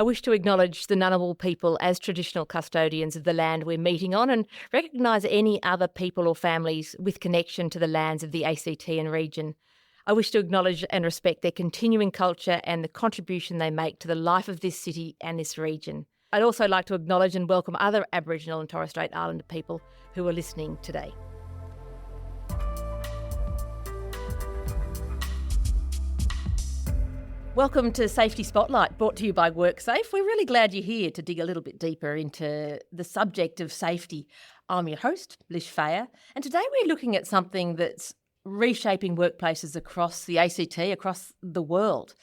I wish to acknowledge the Ngunnawal people as traditional custodians of the land we're meeting on and recognise any other people or families with connection to the lands of the ACT and region. I wish to acknowledge and respect their continuing culture and the contribution they make to the life of this city and this region. I'd also like to acknowledge and welcome other Aboriginal and Torres Strait Islander people who are listening today. Welcome to Safety Spotlight, brought to you by WorkSafe. We're really glad you're here to dig a little bit deeper into the subject of safety. I'm your host, Lish Fayer, and today we're looking at something that's reshaping workplaces across the ACT, across the world.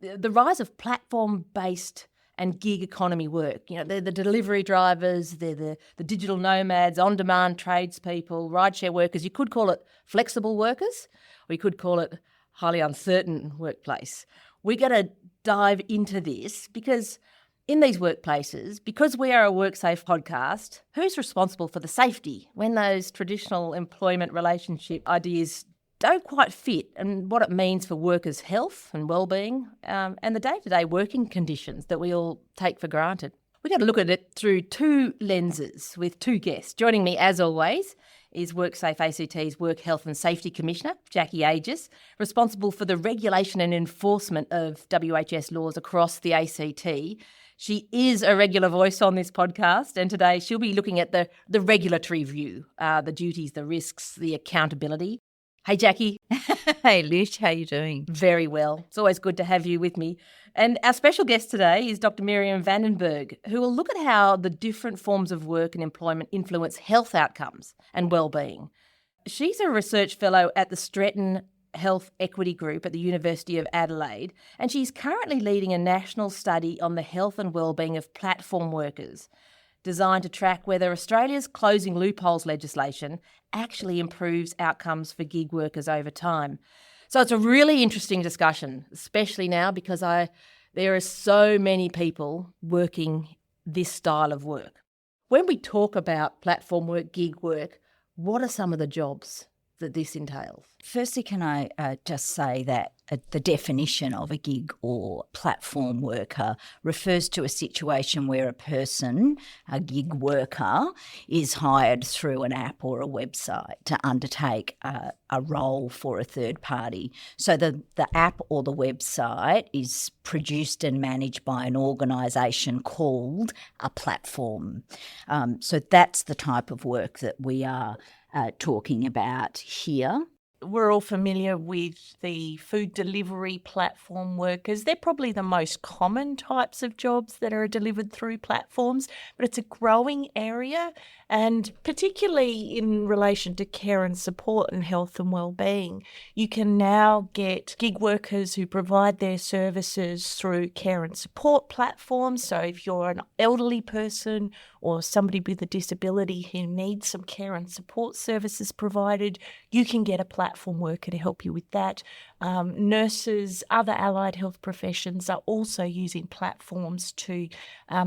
The rise of platform-based and gig economy work. You know, they're the delivery drivers, they're the digital nomads, on-demand tradespeople, rideshare workers. You could call it flexible workers, or you could call it highly uncertain workplace. We're going to dive into this because in these workplaces, because we are a WorkSafe podcast, who's responsible for the safety when those traditional employment relationship ideas don't quite fit, and what it means for workers' health and well-being, and the day-to-day working conditions that we all take for granted. We're going to look at it through two lenses with two guests. Joining me, as always, is WorkSafe ACT's Work Health and Safety Commissioner, Jackie Aegis, responsible for the regulation and enforcement of WHS laws across the ACT. She is a regular voice on this podcast, and today she'll be looking at the regulatory view, the duties, the risks, the accountability. Hey, Jackie. Hey, Lish, how you doing? Very well. It's always good to have you with me. And our special guest today is Dr. Miriam Vandenberg, who will look at how the different forms of work and employment influence health outcomes and well-being. She's a research fellow at the Stretton Health Equity Group at the University of Adelaide, and she's currently leading a national study on the health and well-being of platform workers, designed to track whether Australia's closing loopholes legislation actually improves outcomes for gig workers over time. So it's a really interesting discussion, especially now because there are so many people working this style of work. When we talk about platform work, gig work, what are some of the jobs that this entails? Firstly, can I just say that the definition of a gig or platform worker refers to a situation where a person, a gig worker, is hired through an app or a website to undertake a role for a third party. So the app or the website is produced and managed by an organisation called a platform. So that's the type of work that we are talking about here. We're all familiar with the food delivery platform workers. They're probably the most common types of jobs that are delivered through platforms, but it's a growing area, and particularly in relation to care and support and health and well-being. You can now get gig workers who provide their services through care and support platforms. So if you're an elderly person or somebody with a disability who needs some care and support services provided, you can get a platform worker to help you with that. Nurses, other allied health professions are also using platforms to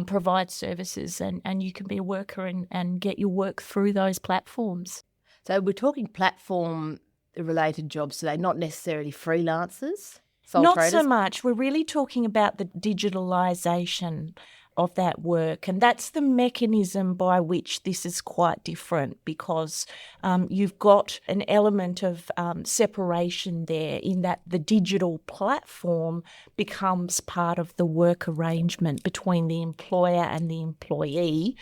provide services, and you can be a worker and get your work through those platforms. So we're talking platform-related jobs today, not necessarily freelancers, sole traders? Not so much. We're really talking about the digitalisation of that work, and that's the mechanism by which this is quite different, because you've got an element of separation there in that the digital platform becomes part of the work arrangement between the employer and the employee,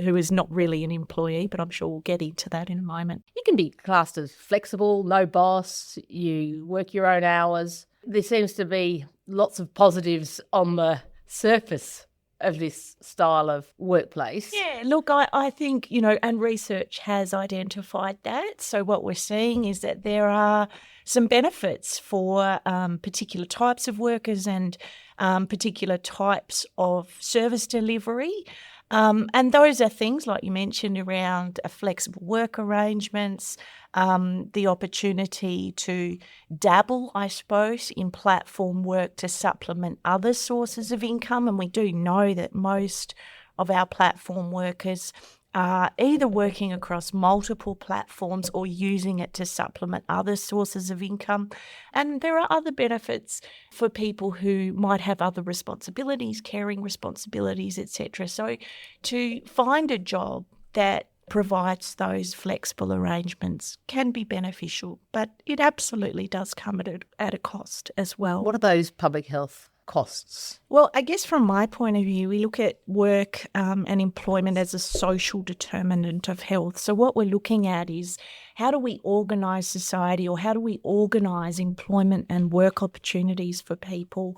who is not really an employee, but I'm sure we'll get into that in a moment. You can be classed as flexible, no boss, you work your own hours. There seems to be lots of positives on the surface of this style of workplace. Yeah, look, I think, and research has identified that. So what we're seeing is that there are some benefits for particular types of workers and particular types of service delivery. And those are things like you mentioned around flexible work arrangements, the opportunity to dabble, I suppose, in platform work to supplement other sources of income. And we do know that most of our platform workers are either working across multiple platforms or using it to supplement other sources of income. And there are other benefits for people who might have other responsibilities, caring responsibilities, etc. So to find a job that provides those flexible arrangements can be beneficial, but it absolutely does come at a cost as well. What are those public health costs? Well, I guess from my point of view, we look at work and employment as a social determinant of health. So what we're looking at is how do we organise society, or how do we organise employment and work opportunities for people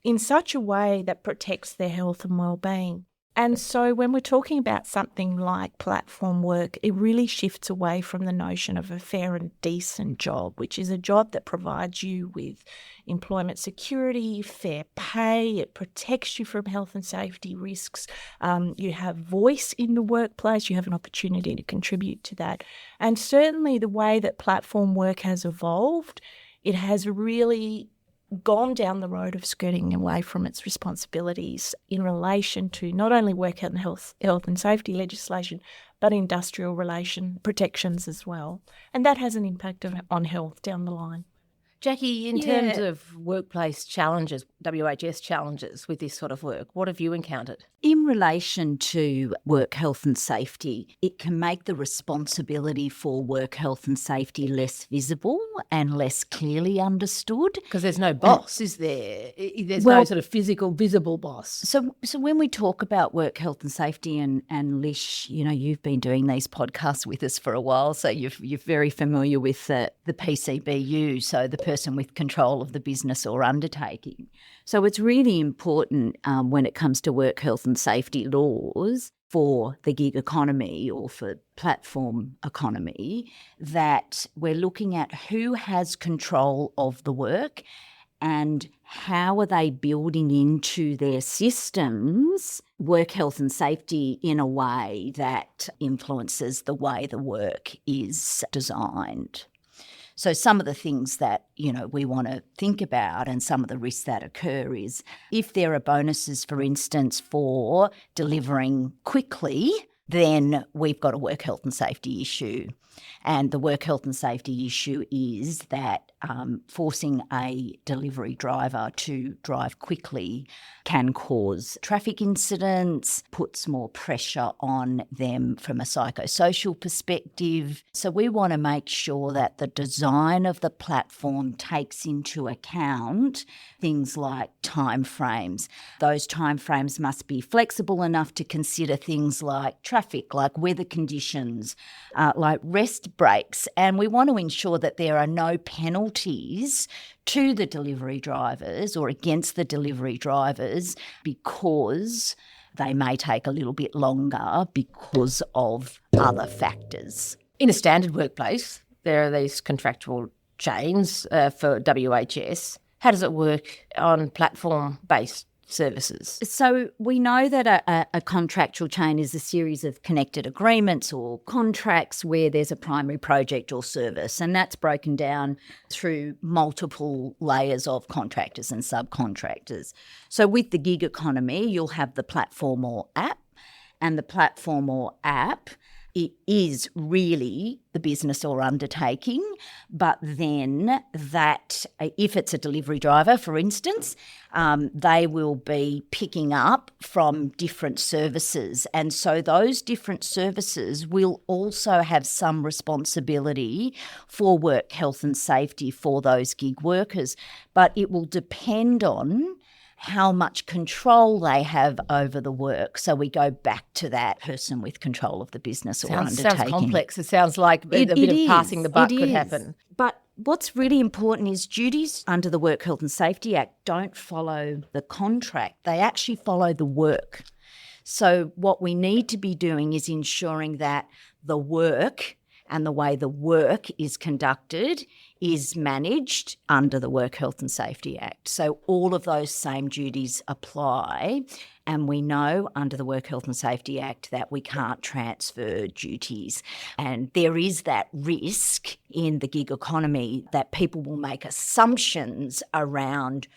in such a way that protects their health and well-being. And so when we're talking about something like platform work, it really shifts away from the notion of a fair and decent job, which is a job that provides you with employment security, fair pay, it protects you from health and safety risks, you have voice in the workplace, you have an opportunity to contribute to that. And certainly the way that platform work has evolved, it has really gone down the road of skirting away from its responsibilities in relation to not only work and health and safety legislation, but industrial relation protections as well. And that has an impact on health down the line. Jackie, in terms of workplace challenges, WHS challenges with this sort of work, what have you encountered? In relation to work health and safety, it can make the responsibility for work health and safety less visible and less clearly understood. Because there's no boss, is there? There's no sort of physical, visible boss. So when we talk about work health and safety, and Lish, you know, you've been doing these podcasts with us for a while, so you're very familiar with the PCBU, so the person with control of the business or undertaking. So it's really important when it comes to work health and safety laws for the gig economy or for platform economy that we're looking at who has control of the work and how are they building into their systems work health and safety in a way that influences the way the work is designed. So some of the things that, you know, we want to think about and some of the risks that occur is if there are bonuses, for instance, for delivering quickly, then we've got a work health and safety issue. And the work health and safety issue is that forcing a delivery driver to drive quickly can cause traffic incidents, puts more pressure on them from a psychosocial perspective. So we want to make sure that the design of the platform takes into account things like timeframes. Those timeframes must be flexible enough to consider things like traffic, like weather conditions, like rest breaks, and we want to ensure that there are no penalties to the delivery drivers or against the delivery drivers because they may take a little bit longer because of other factors. In a standard workplace, there are these contractual chains for WHS. How does it work on platform-based services? So we know that a contractual chain is a series of connected agreements or contracts where there's a primary project or service, and that's broken down through multiple layers of contractors and subcontractors. So with the gig economy, you'll have the platform or app, and the platform or app, it is really the business or undertaking, but then that if it's a delivery driver, for instance, they will be picking up from different services. And so those different services will also have some responsibility for work health and safety for those gig workers, but it will depend on how much control they have over the work. So we go back to that person with control of the business or undertaking. Sounds complex. It sounds like a bit of passing the buck could happen. But what's really important is duties under the Work Health and Safety Act don't follow the contract. They actually follow the work. So what we need to be doing is ensuring that the work and the way the work is conducted is managed under the Work Health and Safety Act. So all of those same duties apply, and we know under the Work Health and Safety Act that we can't transfer duties. And there is that risk in the gig economy that people will make assumptions around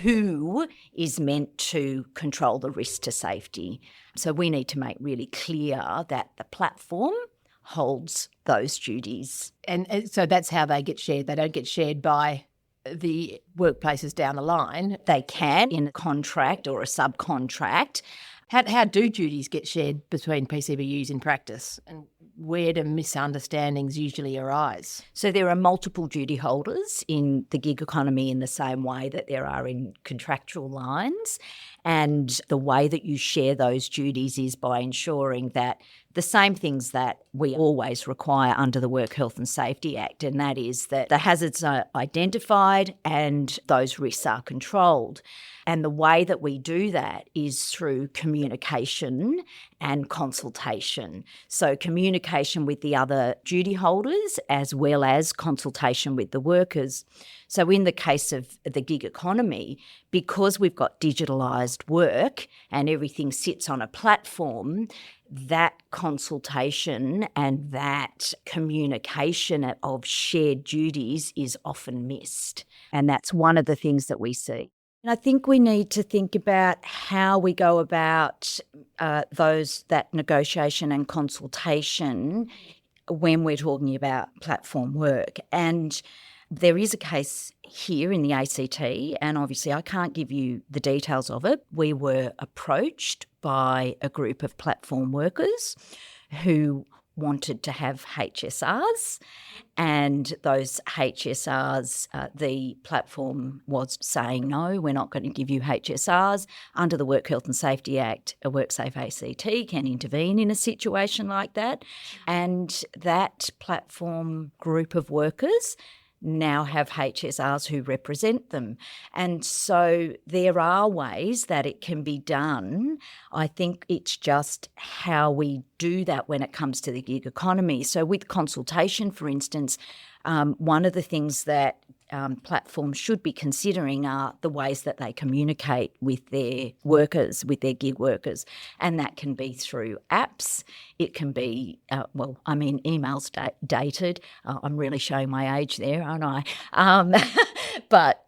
who is meant to control the risk to safety. So we need to make really clear that the platform holds those duties. And so that's how they get shared. They don't get shared by the workplaces down the line. They can in a contract or a subcontract. How do duties get shared between PCBUs in practice, and where do misunderstandings usually arise? So there are multiple duty holders in the gig economy in the same way that there are in contractual lines. And the way that you share those duties is by ensuring that the same things that we always require under the Work Health and Safety Act, and that is that the hazards are identified and those risks are controlled. And the way that we do that is through communication and consultation. So communication with the other duty holders as well as consultation with the workers. So in the case of the gig economy, because we've got digitalised work and everything sits on a platform, that consultation and that communication of shared duties is often missed. And that's one of the things that we see. And I think we need to think about how we go about that negotiation and consultation when we're talking about platform work. And there is a case here in the ACT, and obviously I can't give you the details of it. We were approached by a group of platform workers who wanted to have HSRs, and those HSRs, the platform was saying, no, we're not going to give you HSRs. Under the Work Health and Safety Act, a WorkSafe ACT can intervene in a situation like that. And that platform group of workers now have HSRs who represent them. And so there are ways that it can be done. I think it's just how we do that when it comes to the gig economy. So with consultation, for instance, one of the things that platforms should be considering are the ways that they communicate with their workers, with their gig workers. And that can be through apps. It can be, emails dated. I'm really showing my age there, aren't I? But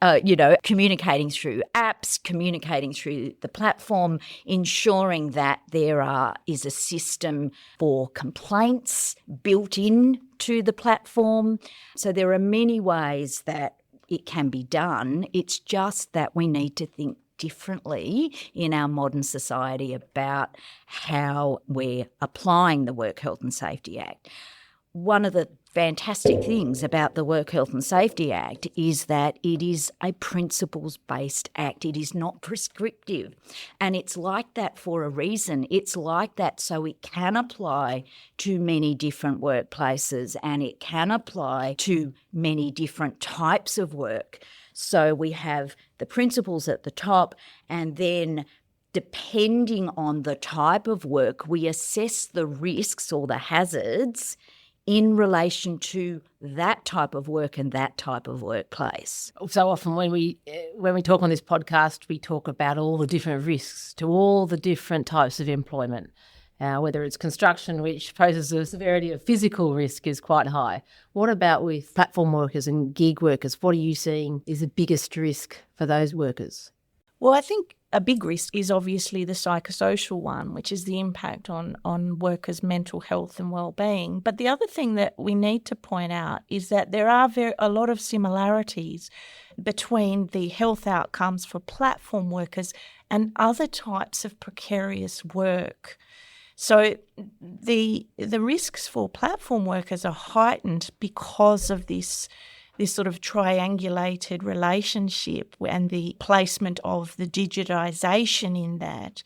communicating through apps, communicating through the platform, ensuring that there is a system for complaints built in to the platform. So there are many ways that it can be done. It's just that we need to think differently in our modern society about how we're applying the Work Health and Safety Act. One of the fantastic things about the Work Health and Safety Act is that it is a principles-based act. It is not prescriptive. And it's like that for a reason. It's like that so it can apply to many different workplaces and it can apply to many different types of work. So we have the principles at the top, and then depending on the type of work, we assess the risks or the hazards in relation to that type of work and that type of workplace. So often when we talk on this podcast, we talk about all the different risks to all the different types of employment, whether it's construction, which poses a severity of physical risk is quite high. What about with platform workers and gig workers? What are you seeing is the biggest risk for those workers? Well, I think a big risk is obviously the psychosocial one, which is the impact on workers' mental health and well-being. But the other thing that we need to point out is that there are a lot of similarities between the health outcomes for platform workers and other types of precarious work. So the risks for platform workers are heightened because of this sort of triangulated relationship and the placement of the digitisation in that.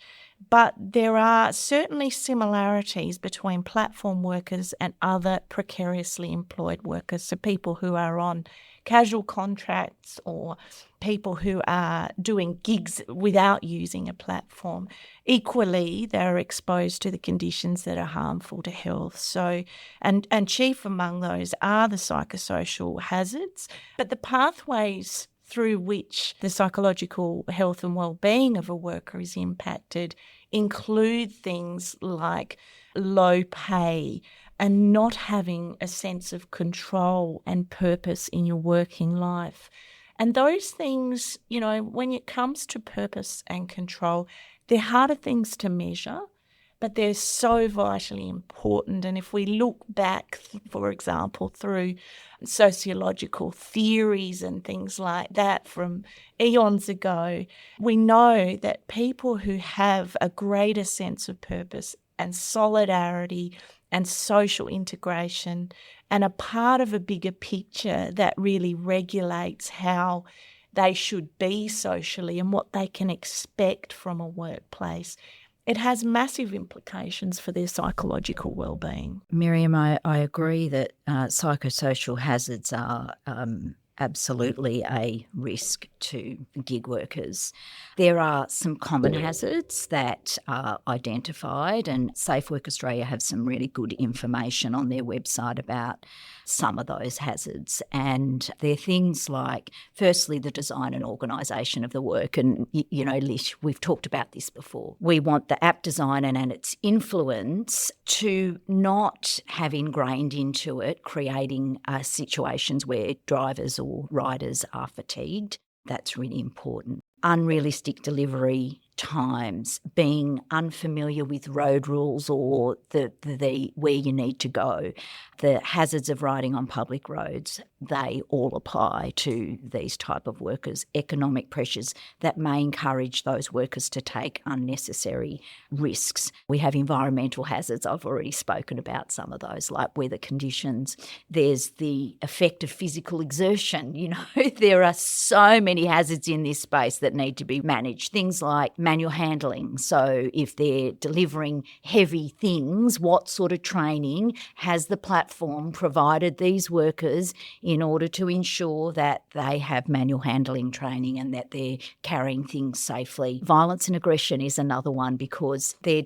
But there are certainly similarities between platform workers and other precariously employed workers, so people who are on casual contracts or people who are doing gigs without using a platform. Equally, they're exposed to the conditions that are harmful to health. So, and chief among those are the psychosocial hazards, but the pathways through which the psychological health and well-being of a worker is impacted include things like low pay and not having a sense of control and purpose in your working life. And those things, when it comes to purpose and control, they're harder things to measure, but they're so vitally important. And if we look back, for example, through sociological theories and things like that from eons ago, we know that people who have a greater sense of purpose and solidarity and social integration and a part of a bigger picture that really regulates how they should be socially and what they can expect from a workplace, it has massive implications for their psychological well-being. Miriam, I agree that psychosocial hazards are absolutely a risk to gig workers. There are some common hazards that are identified, and Safe Work Australia have some really good information on their website about some of those hazards. And they're things like, firstly, the design and organisation of the work. And, Lish, we've talked about this before. We want the app design and its influence to not have ingrained into it creating situations where drivers or riders are fatigued. That's really important. Unrealistic delivery times, being unfamiliar with road rules or the where you need to go, the hazards of riding on public roads, they all apply to these type of workers. Economic pressures that may encourage those workers to take unnecessary risks. We have environmental hazards. I've already spoken about some of those, like weather conditions. There's the effect of physical exertion. There are so many hazards in this space that need to be managed. Things like manual handling. So if they're delivering heavy things, what sort of training has the platform provided these workers in order to ensure that they have manual handling training and that they're carrying things safely? Violence and aggression is another one, because they're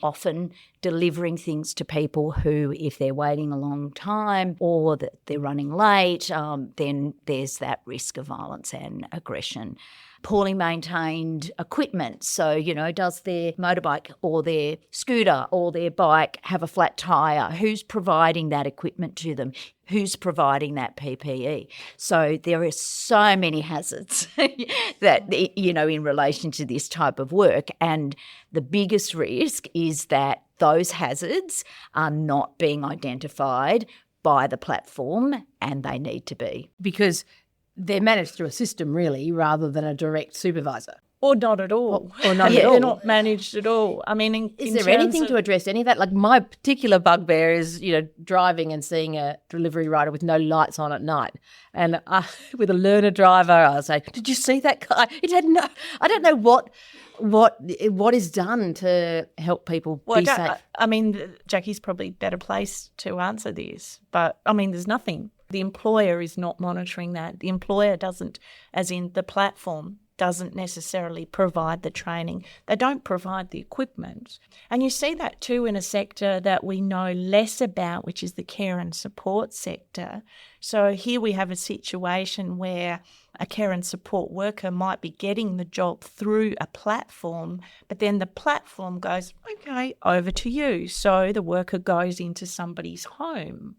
often delivering things to people who, if they're waiting a long time or that they're running late, then there's that risk of violence and aggression. Poorly maintained equipment. So, does their motorbike or their scooter or their bike have a flat tyre? Who's providing that equipment to them? Who's providing that PPE? So there are so many hazards that, in relation to this type of work. And the biggest risk is that those hazards are not being identified by the platform, and they need to be. Because they're managed through a system, really, rather than a direct supervisor. Or not at all. Or not at all. They're not managed at all. I mean, is there anything to address any of that? Like, my particular bugbear is, driving and seeing a delivery rider with no lights on at night. And with a learner driver, I was like, did you see that guy? It had no, I don't know what is done to help people be safe. I mean, Jackie's probably better placed to answer this. But, there's nothing. The employer is not monitoring that. The employer doesn't, as in the platform, doesn't necessarily provide the training. They don't provide the equipment. And you see that too in a sector that we know less about, which is the care and support sector. So here we have a situation where a care and support worker might be getting the job through a platform, but then the platform goes, okay, over to you. So the worker goes into somebody's home.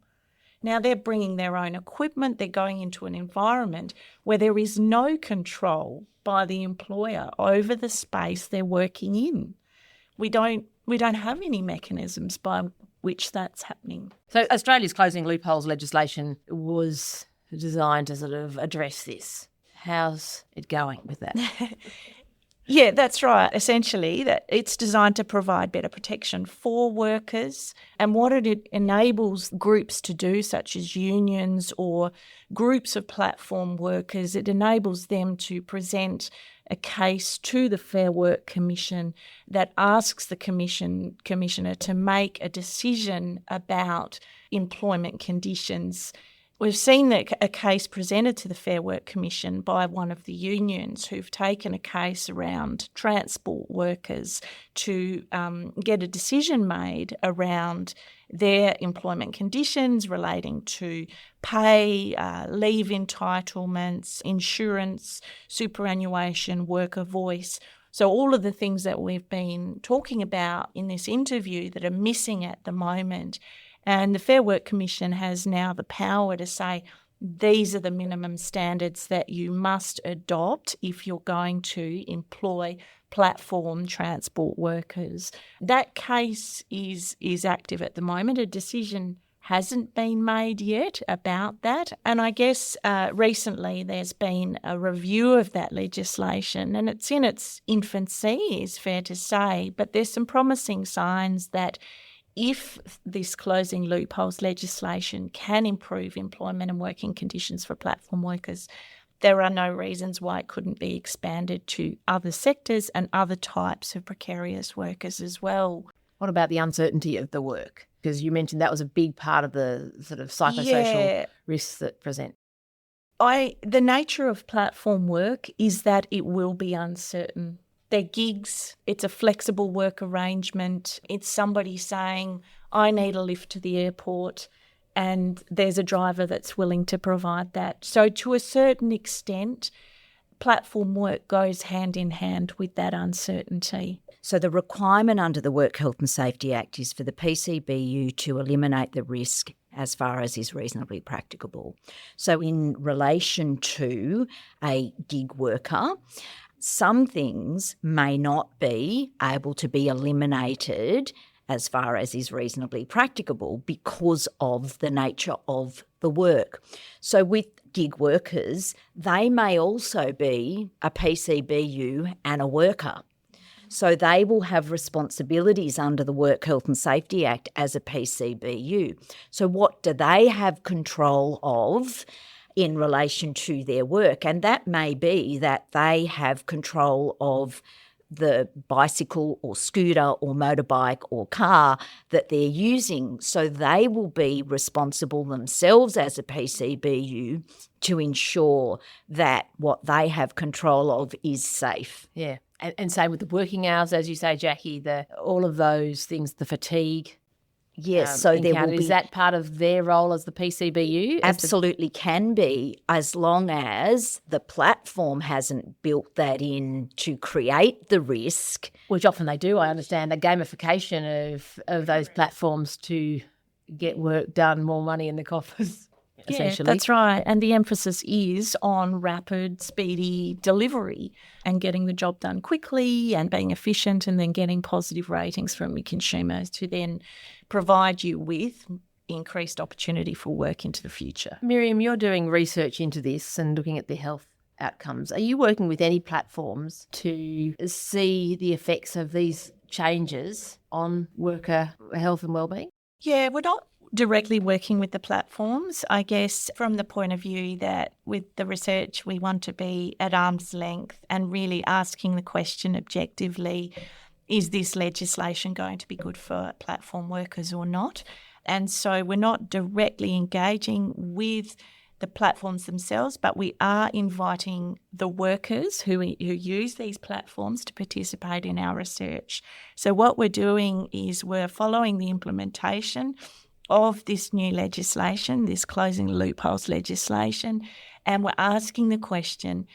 Now they're bringing their own equipment, they're going into an environment where there is no control by the employer over the space they're working in. We don't have any mechanisms by which that's happening. So Australia's closing loopholes legislation was designed to sort of address this. How's it going with that? Yeah, that's right. Essentially, that it's designed to provide better protection for workers, and what it enables groups to do, such as unions or groups of platform workers, it enables them to present a case to the Fair Work Commission that asks the commissioner to make a decision about employment conditions. We've seen that a case presented to the Fair Work Commission by one of the unions who've taken a case around transport workers to get a decision made around their employment conditions relating to pay, leave entitlements, insurance, superannuation, worker voice. So all of the things that we've been talking about in this interview that are missing at the moment. And the Fair Work Commission has now the power to say, these are the minimum standards that you must adopt if you're going to employ platform transport workers. That case is active at the moment. A decision hasn't been made yet about that. And I guess recently there's been a review of that legislation, and it's in its infancy, is fair to say, but there's some promising signs that if this closing loopholes legislation can improve employment and working conditions for platform workers, there are no reasons why it couldn't be expanded to other sectors and other types of precarious workers as well. What about the uncertainty of the work? Because you mentioned that was a big part of the sort of psychosocial risks that present. The nature of platform work is that it will be uncertain. They're gigs, it's a flexible work arrangement. It's somebody saying, I need a lift to the airport, and there's a driver that's willing to provide that. So to a certain extent, platform work goes hand in hand with that uncertainty. So the requirement under the Work Health and Safety Act is for the PCBU to eliminate the risk as far as is reasonably practicable. So in relation to a gig worker, some things may not be able to be eliminated as far as is reasonably practicable because of the nature of the work. So with gig workers, they may also be a PCBU and a worker. So they will have responsibilities under the Work Health and Safety Act as a PCBU. So what do they have control of in relation to their work? And that may be that they have control of the bicycle or scooter or motorbike or car that they're using. So they will be responsible themselves as a PCBU to ensure that what they have control of is safe. Yeah. And same with the working hours, as you say, Jackie, all of those things, the fatigue. Yes, so there will be. Is that part of their role as the PCBU? Absolutely can be, as long as the platform hasn't built that in to create the risk. Which often they do, I understand, a gamification of those platforms to get work done, more money in the coffers. Essentially. That's right. And the emphasis is on rapid, speedy delivery and getting the job done quickly and being efficient, and then getting positive ratings from your consumers to then provide you with increased opportunity for work into the future. Miriam, you're doing research into this and looking at the health outcomes. Are you working with any platforms to see the effects of these changes on worker health and wellbeing? Yeah, we're not directly working with the platforms, I guess, from the point of view that with the research we want to be at arm's length and really asking the question objectively, is this legislation going to be good for platform workers or not? And so we're not directly engaging with the platforms themselves, but we are inviting the workers who use these platforms to participate in our research. So what we're doing is we're following the implementation of this new legislation, this closing loopholes legislation, and we're asking the question,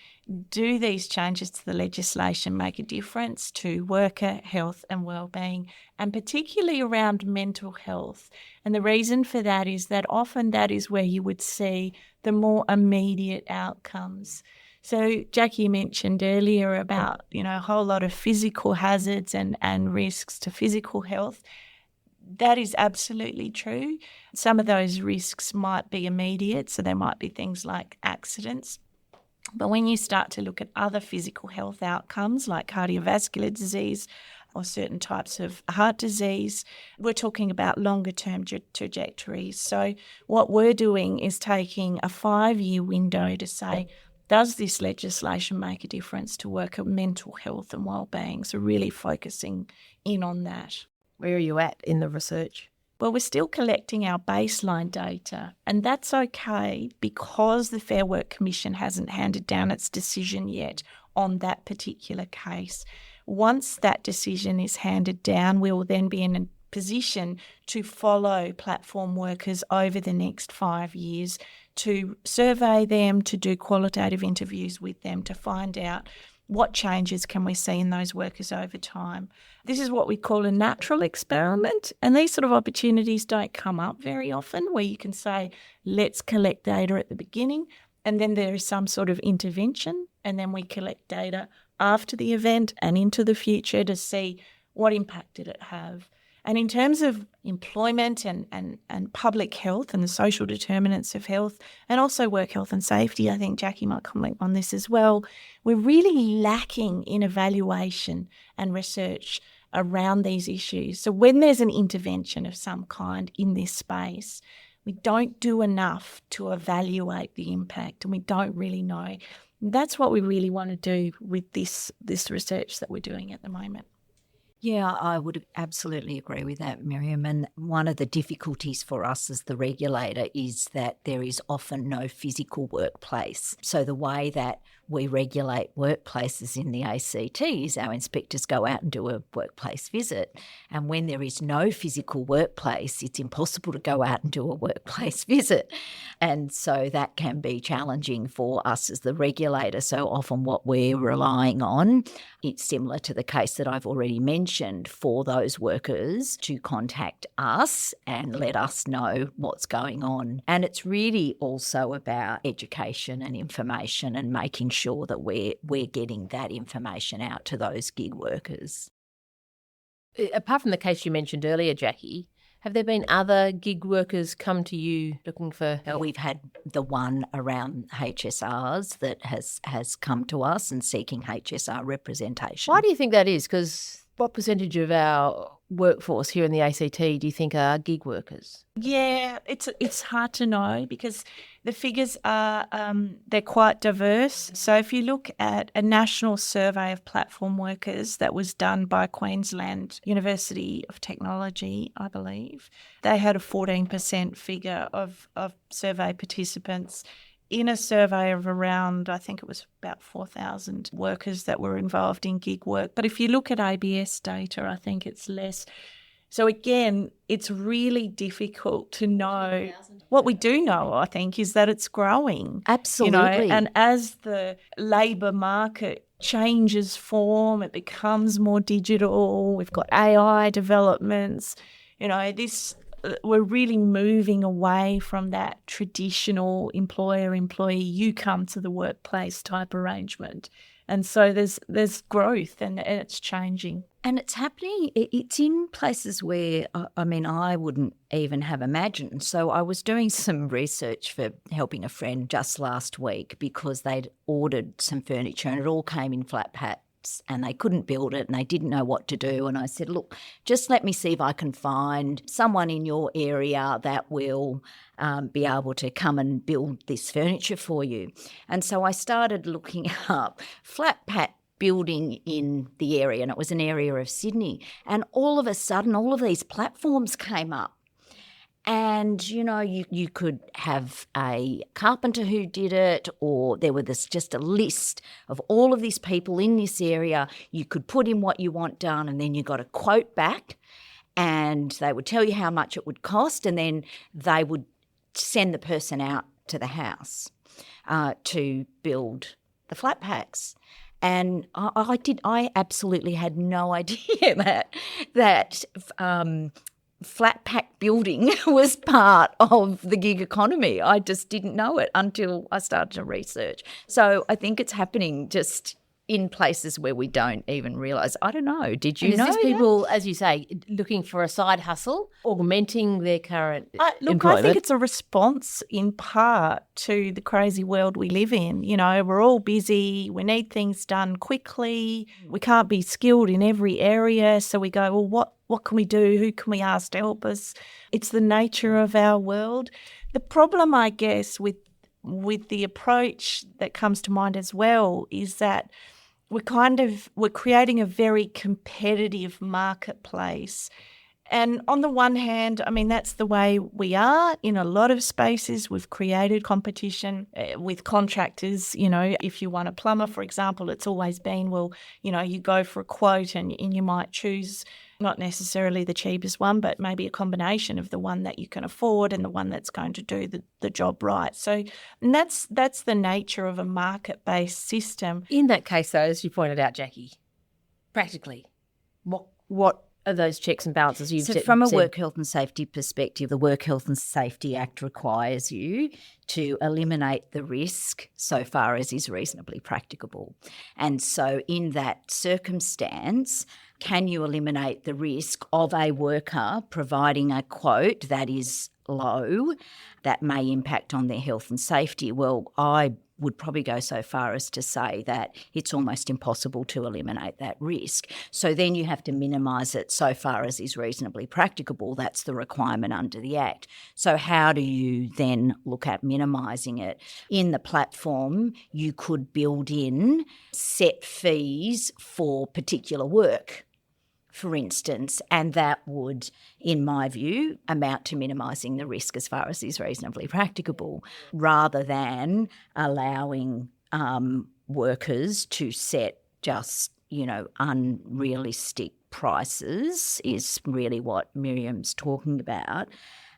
do these changes to the legislation make a difference to worker health and wellbeing, and particularly around mental health? And the reason for that is that often that is where you would see the more immediate outcomes. So Jackie mentioned earlier about, a whole lot of physical hazards and risks to physical health. That is absolutely true. Some of those risks might be immediate, so there might be things like accidents. But when you start to look at other physical health outcomes like cardiovascular disease or certain types of heart disease, we're talking about longer-term trajectories. So what we're doing is taking a 5-year window to say, does this legislation make a difference to worker mental health and wellbeing? So really focusing in on that. Where are you at in the research? Well, we're still collecting our baseline data, and that's okay because the Fair Work Commission hasn't handed down its decision yet on that particular case. Once that decision is handed down, we will then be in a position to follow platform workers over the next 5 years, to survey them, to do qualitative interviews with them, to find out what changes can we see in those workers over time? This is what we call a natural experiment, and these sort of opportunities don't come up very often where you can say, let's collect data at the beginning, and then there is some sort of intervention, and then we collect data after the event and into the future to see what impact did it have. And in terms of employment and public health and the social determinants of health and also work health and safety, I think Jackie might comment on this as well, we're really lacking in evaluation and research around these issues. So when there's an intervention of some kind in this space, we don't do enough to evaluate the impact, and we don't really know. That's what we really want to do with this research that we're doing at the moment. Yeah, I would absolutely agree with that, Miriam. And one of the difficulties for us as the regulator is that there is often no physical workplace. So the way that we regulate workplaces in the ACT is our inspectors go out and do a workplace visit. And when there is no physical workplace, it's impossible to go out and do a workplace visit. And so that can be challenging for us as the regulator. So often what we're relying on, it's similar to the case that I've already mentioned, for those workers to contact us and let us know what's going on. And it's really also about education and information and making sure that we're getting that information out to those gig workers. Apart from the case you mentioned earlier, Jackie, have there been other gig workers come to you looking for help? We've had the one around HSRs that has come to us and seeking HSR representation. Why do you think that is? Because what percentage of our workforce here in the ACT do you think are gig workers? Yeah, it's hard to know because the figures are they're quite diverse. So if you look at a national survey of platform workers that was done by Queensland University of Technology, I believe, they had a 14% figure of survey participants in a survey of around, I think it was about 4,000 workers that were involved in gig work. But if you look at ABS data, I think it's less. So again, it's really difficult to know. What we do know, I think, is that it's growing. Absolutely. And as the labour market changes form, it becomes more digital. We've got AI developments. We're really moving away from that traditional employer-employee, you come to the workplace type arrangement. And so there's growth and it's changing. And it's happening, it's in places where, I wouldn't even have imagined. So I was doing some research for helping a friend just last week because they'd ordered some furniture and it all came in flat packs and they couldn't build it and they didn't know what to do. And I said, look, just let me see if I can find someone in your area that will be able to come and build this furniture for you. And so I started looking up flat pack building in the area, and it was an area of Sydney. And all of a sudden, all of these platforms came up. And, you could have a carpenter who did it, or there was just a list of all of these people in this area. You could put in what you want done, and then you got a quote back, and they would tell you how much it would cost, and then they would send the person out to the house to build the flat packs. And I absolutely had no idea that flat pack building was part of the gig economy. I just didn't know it until I started to research. So I think it's happening just in places where we don't even realise. I don't know. Did you know? Is this people, as you say, looking for a side hustle, augmenting their current employment? I think it's a response in part to the crazy world we live in. We're all busy. We need things done quickly. We can't be skilled in every area. So we go, well, what can we do? Who can we ask to help us? It's the nature of our world. The problem, I guess, with the approach that comes to mind as well is that we're creating a very competitive marketplace. And on the one hand, that's the way we are in a lot of spaces. We've created competition with contractors. If you want a plumber, for example, it's always been, you go for a quote and you might choose not necessarily the cheapest one, but maybe a combination of the one that you can afford and the one that's going to do the job right. So and that's the nature of a market-based system. In that case, though, as you pointed out, Jackie, practically, what are those checks and balances you've said? From a work health and safety perspective, the Work Health and Safety Act requires you to eliminate the risk so far as is reasonably practicable. And so in that circumstance, can you eliminate the risk of a worker providing a quote that is low that may impact on their health and safety? Well, I would probably go so far as to say that it's almost impossible to eliminate that risk. So then you have to minimise it so far as is reasonably practicable. That's the requirement under the Act. So how do you then look at minimising it? In the platform, you could build in set fees for particular work, for instance, and that would, in my view, amount to minimising the risk as far as is reasonably practicable, rather than allowing workers to set just, unrealistic prices is really what Miriam's talking about,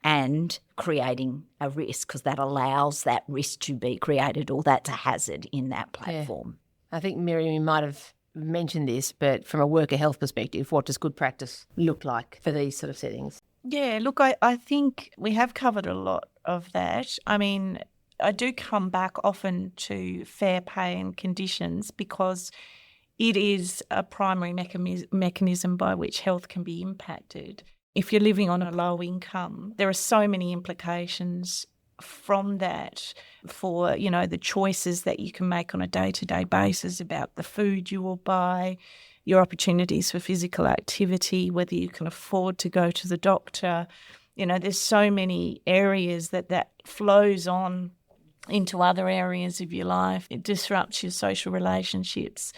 and creating a risk, because that allows that risk to be created, or that's a hazard in that platform. Yeah. I think, Miriam, you might have mentioned this, but from a worker health perspective, what does good practice look like for these sort of settings? Yeah, look, I think we have covered a lot of that. I mean, I do come back often to fair pay and conditions because it is a primary mechanism by which health can be impacted. If you're living on a low income, there are so many implications from that for, the choices that you can make on a day-to-day basis about the food you will buy, your opportunities for physical activity, whether you can afford to go to the doctor. There's so many areas that flows on into other areas of your life. It disrupts your social relationships.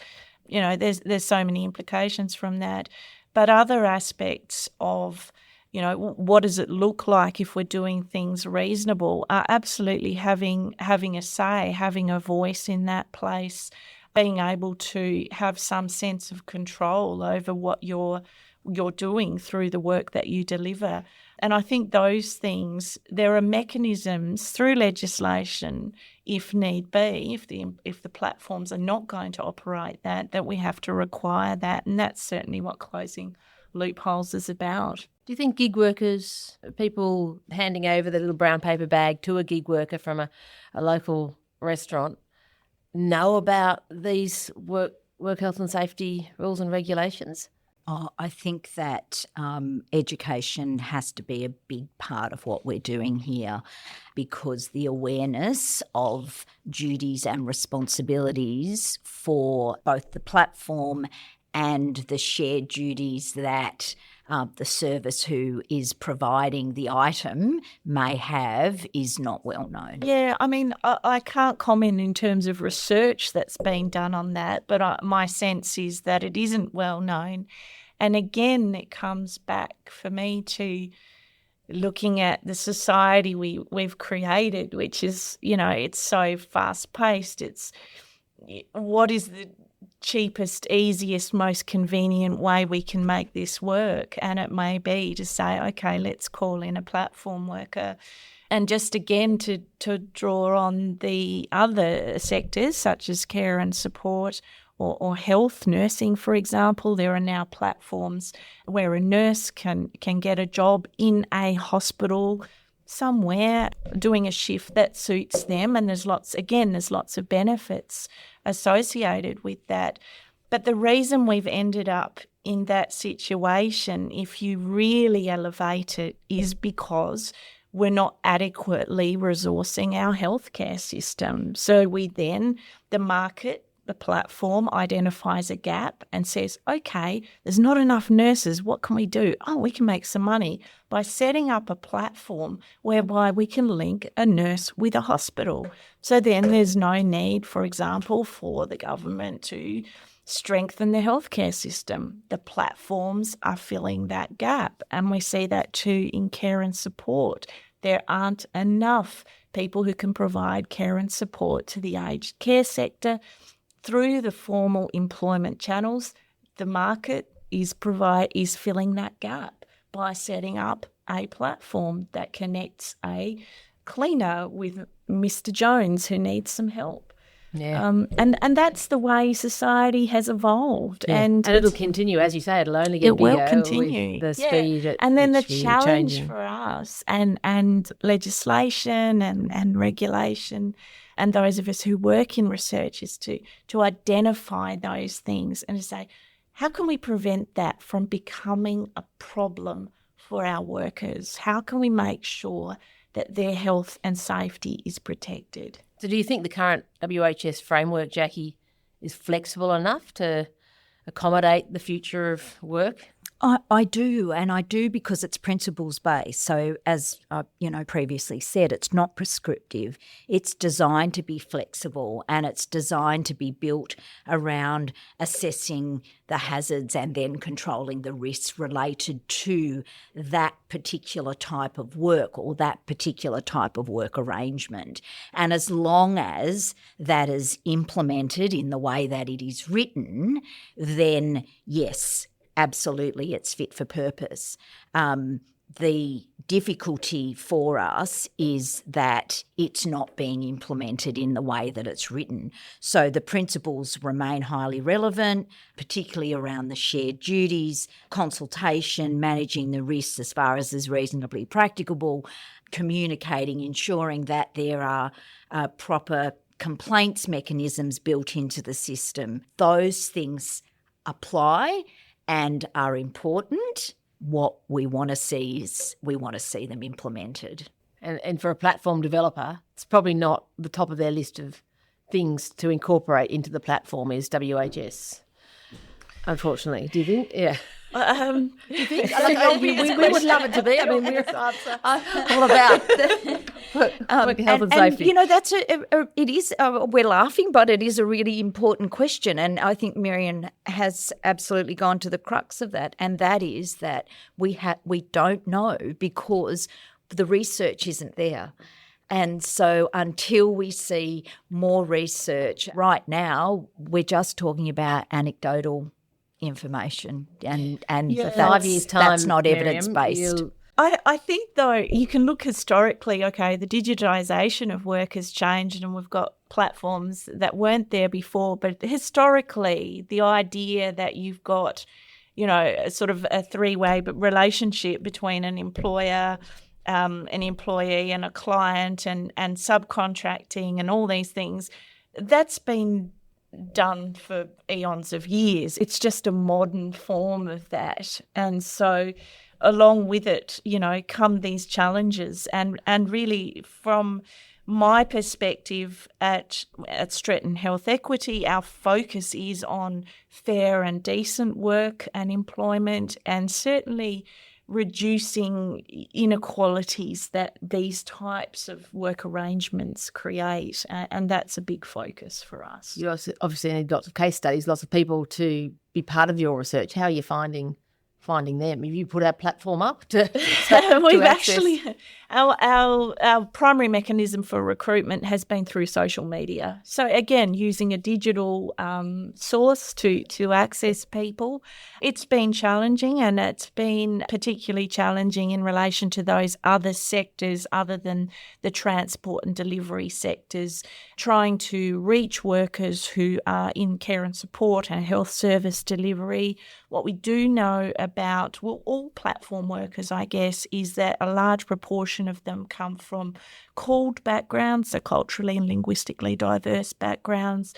There's so many implications from that. But other aspects of what does it look like if we're doing things reasonable? Absolutely having a say, having a voice in that place, being able to have some sense of control over what you're doing through the work that you deliver. And I think those things, there are mechanisms through legislation, if need be, if the platforms are not going to operate that we have to require that. And that's certainly what closing loopholes is about. Do you think gig workers, people handing over the little brown paper bag to a gig worker from a local restaurant, know about these work health and safety rules and regulations? I think that education has to be a big part of what we're doing here, because the awareness of duties and responsibilities for both the platform and the shared duties that the service who is providing the item may have is not well known. Yeah, I mean, I can't comment in terms of research that's being done on that, but my sense is that it isn't well known. And again, it comes back for me to looking at the society we've created, which is, it's so fast-paced. It's what is the cheapest, easiest, most convenient way we can make this work? And it may be to say, okay, let's call in a platform worker. And just again to draw on the other sectors such as care and support or health, nursing, for example, there are now platforms where a nurse can get a job in a hospital somewhere doing a shift that suits them, and there's lots of benefits associated with that. But the reason we've ended up in that situation, if you really elevate it, is because we're not adequately resourcing our healthcare system. So the market, the platform identifies a gap and says, okay, there's not enough nurses. What can we do? Oh, we can make some money by setting up a platform whereby we can link a nurse with a hospital. So then there's no need, for example, for the government to strengthen the healthcare system. The platforms are filling that gap, and we see that too in care and support. There aren't enough people who can provide care and support to the aged care sector through the formal employment channels. The market is filling that gap by setting up a platform that connects a cleaner with Mr. Jones who needs some help. Yeah. And that's the way society has evolved. Yeah. And it'll continue, as you say, it'll only get it bigger will continue. with the speed at and then the which we're challenge changing. for us and legislation and regulation and those of us who work in research is to identify those things and to say, how can we prevent that from becoming a problem for our workers? How can we make sure that their health and safety is protected? So do you think the current WHS framework, Jackie, is flexible enough to accommodate the future of work? I do, and I do because it's principles-based. So as I previously said, it's not prescriptive. It's designed to be flexible, and it's designed to be built around assessing the hazards and then controlling the risks related to that particular type of work or that particular type of work arrangement. And as long as that is implemented in the way that it is written, then yes, absolutely, it's fit for purpose. The difficulty for us is that it's not being implemented in the way that it's written. So the principles remain highly relevant, particularly around the shared duties, consultation, managing the risks as far as is reasonably practicable, communicating, ensuring that there are proper complaints mechanisms built into the system. Those things apply and are important. What we want to see is we want to see them implemented. And for a platform developer, it's probably not the top of their list of things to incorporate into the platform is WHS, unfortunately. Do you think? Yeah. Do you think? We would love it to be. I mean, we're all about work health and safety. That's it is. We're laughing, but it is a really important question, and I think Marion has absolutely gone to the crux of that, and that is that we don't know because the research isn't there. And so until we see more research, right now we're just talking about anecdotal information, and 5 years' time, that's not Miriam, evidence-based. I think, though, you can look historically, okay, the digitisation of work has changed and we've got platforms that weren't there before, but historically the idea that you've got, sort of a three-way relationship between an employer, an employee and a client and subcontracting and all these things, that's been done for eons of years. It's just a modern form of that. And so along with it, come these challenges. And really from my perspective at Stretton Health Equity, our focus is on fair and decent work and employment, and certainly reducing inequalities that these types of work arrangements create, and that's a big focus for us. You obviously need lots of case studies, lots of people to be part of your research. How are you finding them? Have you put our platform up to We've access? actually our primary mechanism for recruitment has been through social media. So again, using a digital source to access people. It's been challenging, and it's been particularly challenging in relation to those other sectors other than the transport and delivery sectors, trying to reach workers who are in care and support and health service delivery. What we do know about, all platform workers, I guess, is that a large proportion of them come from CALD backgrounds, so culturally and linguistically diverse backgrounds.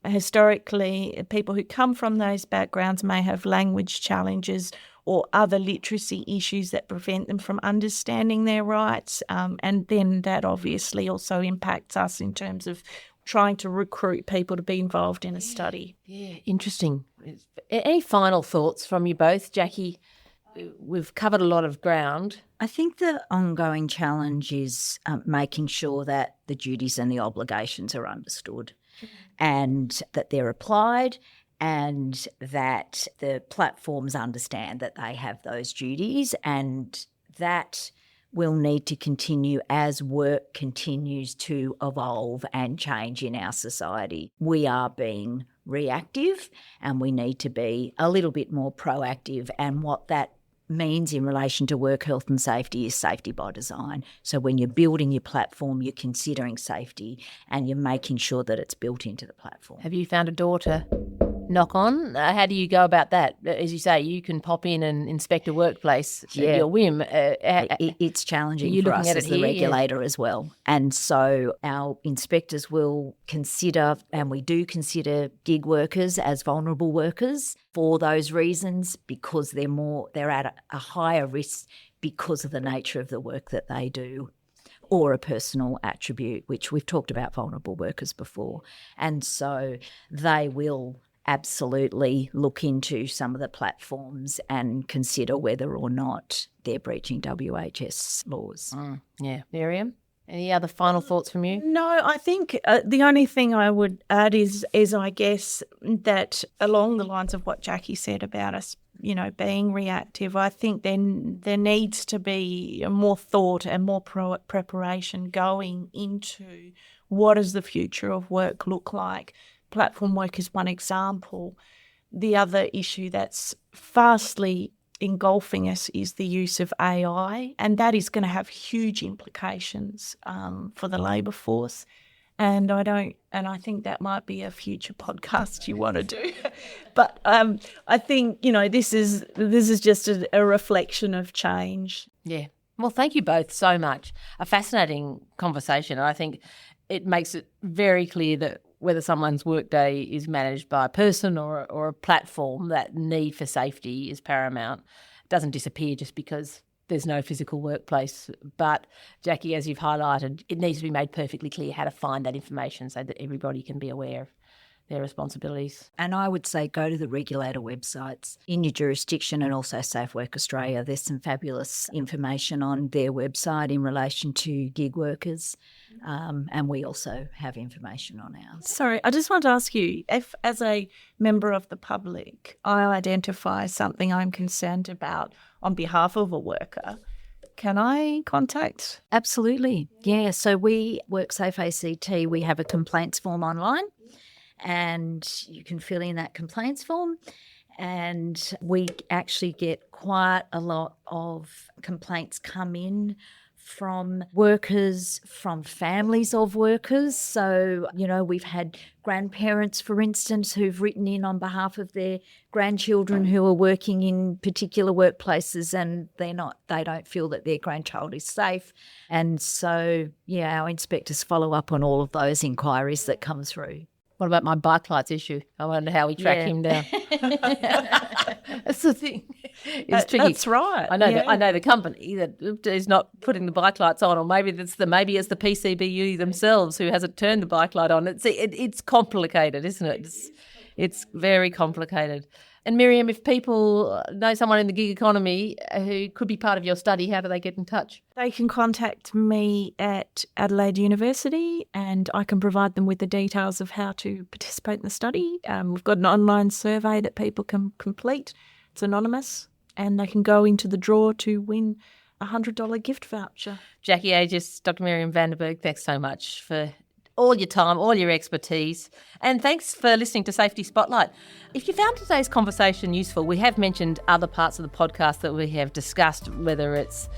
Historically, people who come from those backgrounds may have language challenges or other literacy issues that prevent them from understanding their rights, and then that obviously also impacts us in terms of trying to recruit people to be involved in a study. Yeah, interesting. Any final thoughts from you both? Jackie, we've covered a lot of ground. I think the ongoing challenge is making sure that the duties and the obligations are understood and that they're applied, and that the platforms understand that they have those duties, and that will need to continue as work continues to evolve and change in our society. We are being reactive and we need to be a little bit more proactive. And what that means in relation to work health and safety is safety by design. So when you're building your platform, you're considering safety and you're making sure that it's built into the platform. Have you found a door to knock on? How do you go about that? As you say, you can pop in and inspect a workplace at your whim. It's challenging for us as the regulator as well. And so our inspectors will consider, and we do consider, gig workers as vulnerable workers for those reasons, because they're at a higher risk because of the nature of the work that they do, or a personal attribute, which we've talked about vulnerable workers before. And so they will absolutely look into some of the platforms and consider whether or not they're breaching WHS laws. Yeah. Miriam, any other final thoughts from you? No, I think the only thing I would add is I guess that along the lines of what Jackie said about us, being reactive, I think then there needs to be more thought and more preparation going into what does the future of work look like. Platform work is one example. The other issue that's fastly engulfing us is the use of AI, and that is going to have huge implications for the labour force. And I think that might be a future podcast you want to do. But I think this is just a reflection of change. Yeah. Well, thank you both so much. A fascinating conversation. I think it makes it very clear that whether someone's workday is managed by a person or a platform, that need for safety is paramount. It doesn't disappear just because there's no physical workplace. But, Jackie, as you've highlighted, it needs to be made perfectly clear how to find that information so that everybody can be aware of their responsibilities. And I would say go to the regulator websites in your jurisdiction, and also Safe Work Australia. There's some fabulous information on their website in relation to gig workers, and we also have information on ours. Sorry, I just want to ask you, if as a member of the public I identify something I'm concerned about on behalf of a worker, can I contact? Absolutely, yeah. So we, WorkSafe ACT, we have a complaints form online, and you can fill in that complaints form, and we actually get quite a lot of complaints come in from workers, from families of workers. So, we've had grandparents, for instance, who've written in on behalf of their grandchildren who are working in particular workplaces, and they don't feel that their grandchild is safe. And so, our inspectors follow up on all of those inquiries that come through. What about my bike lights issue? I wonder how we track him down. That's the thing. It's tricky. That's right. I know the company that is not putting the bike lights on, or maybe it's the PCBU themselves who hasn't turned the bike light on. It's complicated, isn't it? It's very complicated. And Miriam, if people know someone in the gig economy who could be part of your study, how do they get in touch? They can contact me at Adelaide University, and I can provide them with the details of how to participate in the study. We've got an online survey that people can complete. It's anonymous, and they can go into the draw to win a $100 gift voucher. Jackie Agius, Dr. Miriam van den Berg, thanks so much for all your time, all your expertise, and thanks for listening to Safety Spotlight. If you found today's conversation useful, we have mentioned other parts of the podcast that we have discussed, whether it's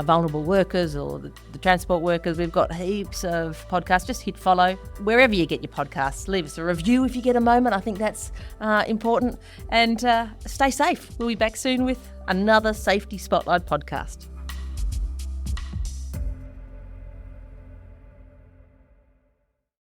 vulnerable workers or the transport workers. We've got heaps of podcasts. Just hit follow wherever you get your podcasts. Leave us a review if you get a moment. I think that's important. And stay safe. We'll be back soon with another Safety Spotlight podcast.